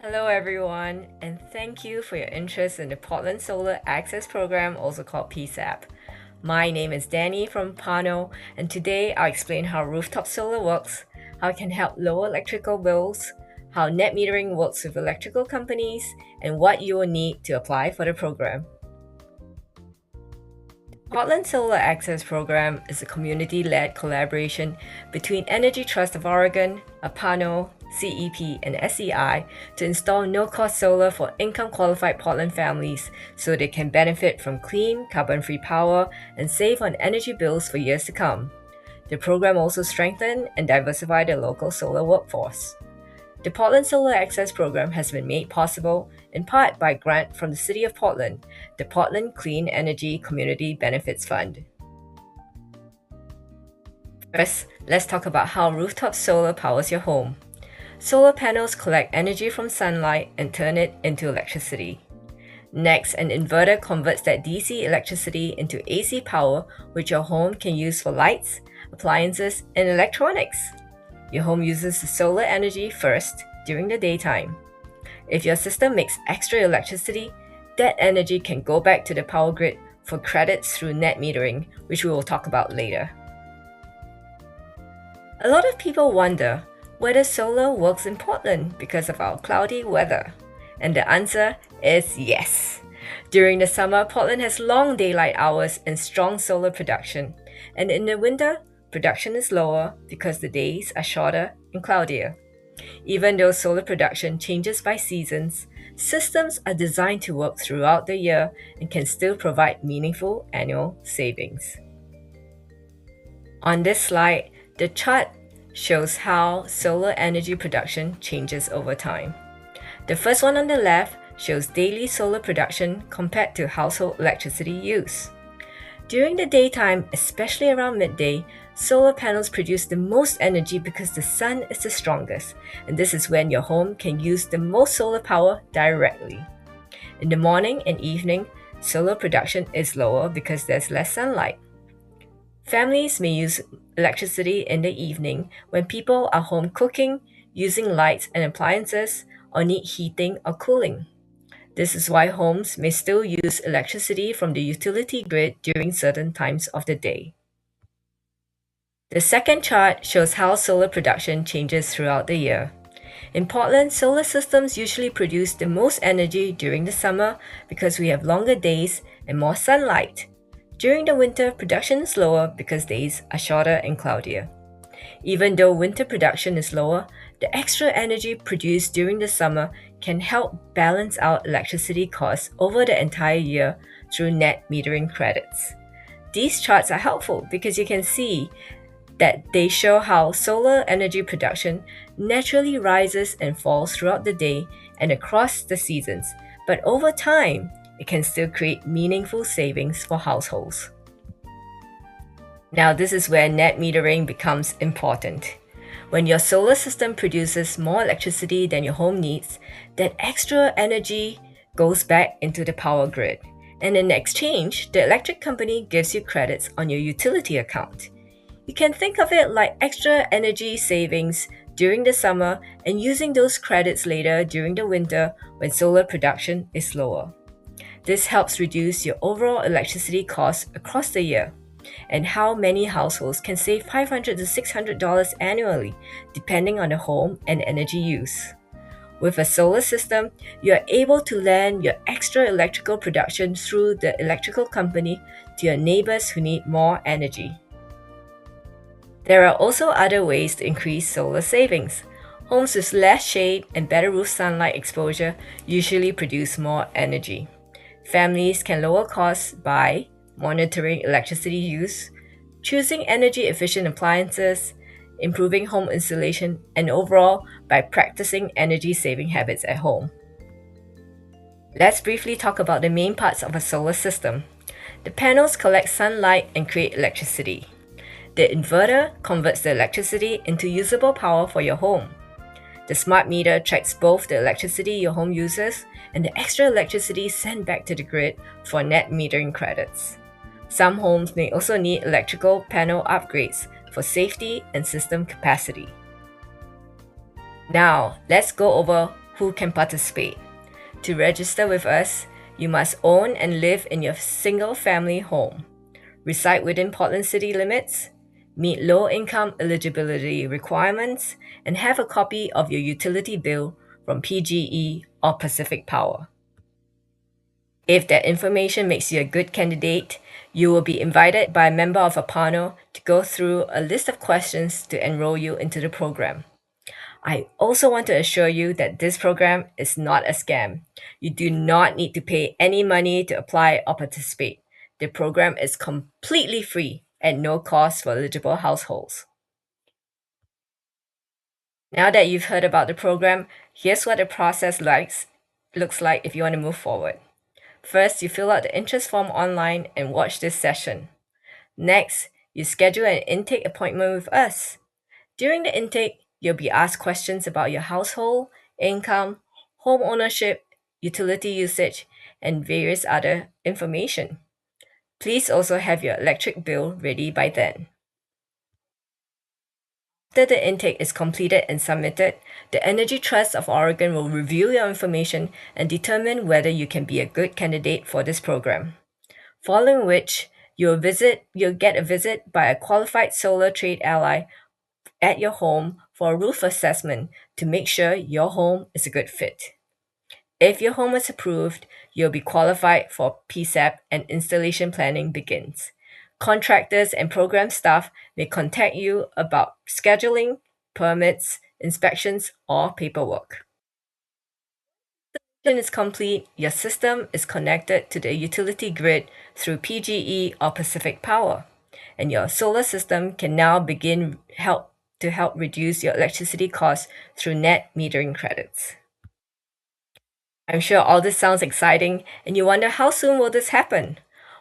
Hello everyone, and thank you for your interest in the Portland Solar Access Program, also called PSAP. My name is Danny from Pano, and today I'll explain how rooftop solar works, how it can help lower electrical bills, how net metering works with electrical companies, and what you will need to apply for the program. Portland Solar Access Program is a community-led collaboration between Energy Trust of Oregon, APANO, CEP, and SEI to install no-cost solar for income-qualified Portland families so they can benefit from clean, carbon-free power and save on energy bills for years to come. The program also strengthened and diversified the local solar workforce. The Portland Solar Access Program has been made possible in part by a grant from the City of Portland, the Portland Clean Energy Community Benefits Fund. First, let's talk about how rooftop solar powers your home. Solar panels collect energy from sunlight and turn it into electricity. Next, an inverter converts that DC electricity into AC power, which your home can use for lights, appliances, and electronics. Your home uses the solar energy first during the daytime. If your system makes extra electricity, that energy can go back to the power grid for credits through net metering, which we will talk about later. A lot of people wonder whether solar works in Portland because of our cloudy weather. And the answer is yes. During the summer, Portland has long daylight hours and strong solar production. And in the winter, production is lower because the days are shorter and cloudier. Even though solar production changes by seasons, systems are designed to work throughout the year and can still provide meaningful annual savings. On this slide, the chart shows how solar energy production changes over time. The first one on the left shows daily solar production compared to household electricity use. During the daytime, especially around midday, solar panels produce the most energy because the sun is the strongest, and this is when your home can use the most solar power directly. In the morning and evening, solar production is lower because there's less sunlight. Families may use electricity in the evening when people are home cooking, using lights and appliances, or need heating or cooling. This is why homes may still use electricity from the utility grid during certain times of the day. The second chart shows how solar production changes throughout the year. In Portland, solar systems usually produce the most energy during the summer because we have longer days and more sunlight. During the winter, production is lower because days are shorter and cloudier. Even though winter production is lower, the extra energy produced during the summer can help balance out electricity costs over the entire year through net metering credits. These charts are helpful because you can see that they show how solar energy production naturally rises and falls throughout the day and across the seasons, but over time, it can still create meaningful savings for households. Now, this is where net metering becomes important. When your solar system produces more electricity than your home needs, that extra energy goes back into the power grid. And in exchange, the electric company gives you credits on your utility account. You can think of it like extra energy savings during the summer and using those credits later during the winter when solar production is lower. This helps reduce your overall electricity costs across the year, and how many households can save $500 to $600 annually, depending on the home and energy use. With a solar system, you are able to lend your extra electrical production through the electrical company to your neighbors who need more energy. There are also other ways to increase solar savings. Homes with less shade and better roof sunlight exposure usually produce more energy. Families can lower costs by monitoring electricity use, choosing energy-efficient appliances, improving home insulation, and overall by practicing energy-saving habits at home. Let's briefly talk about the main parts of a solar system. The panels collect sunlight and create electricity. The inverter converts the electricity into usable power for your home. The smart meter tracks both the electricity your home uses and the extra electricity sent back to the grid for net metering credits. Some homes may also need electrical panel upgrades for safety and system capacity. Now, let's go over who can participate. To register with us, you must own and live in your single family home, reside within Portland city limits, meet low income eligibility requirements, and have a copy of your utility bill from PGE or Pacific Power. If that information makes you a good candidate, you will be invited by a member of a panel to go through a list of questions to enroll you into the program. I also want to assure you that this program is not a scam. You do not need to pay any money to apply or participate. The program is completely free at no cost for eligible households. Now that you've heard about the program, here's what the process looks like if you want to move forward. First, you fill out the interest form online and watch this session. Next, you schedule an intake appointment with us. During the intake, you'll be asked questions about your household, income, home ownership, utility usage, and various other information. Please also have your electric bill ready by then. After the intake is completed and submitted, the Energy Trust of Oregon will review your information and determine whether you can be a good candidate for this program. Following which, you'll get a visit by a qualified solar trade ally at your home for a roof assessment to make sure your home is a good fit. If your home is approved, you'll be qualified for PSAP and installation planning begins. Contractors and program staff may contact you about scheduling, permits, inspections, or paperwork. When is complete, your system is connected to the utility grid through PGE or Pacific Power, and your solar system can now begin to help reduce your electricity costs through net metering credits. I'm sure all this sounds exciting, and you wonder how soon will this happen?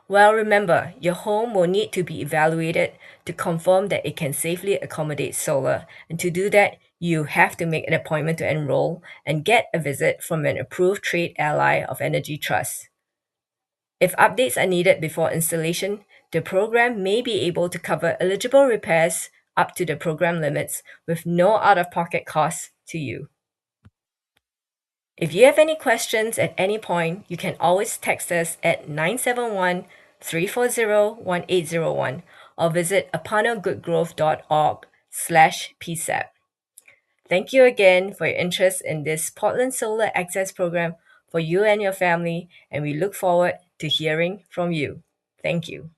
Well, remember, your home will need to be evaluated to confirm that it can safely accommodate solar, and to do that, you have to make an appointment to enroll and get a visit from an approved trade ally of Energy Trust. If updates are needed before installation, the program may be able to cover eligible repairs up to the program limits with no out-of-pocket costs to you. If you have any questions at any point, you can always text us at 971-340-1801 or visit apanogoodgrowth.org/PSAP. Thank you again for your interest in this Portland Solar Access Program for you and your family, and we look forward to hearing from you. Thank you.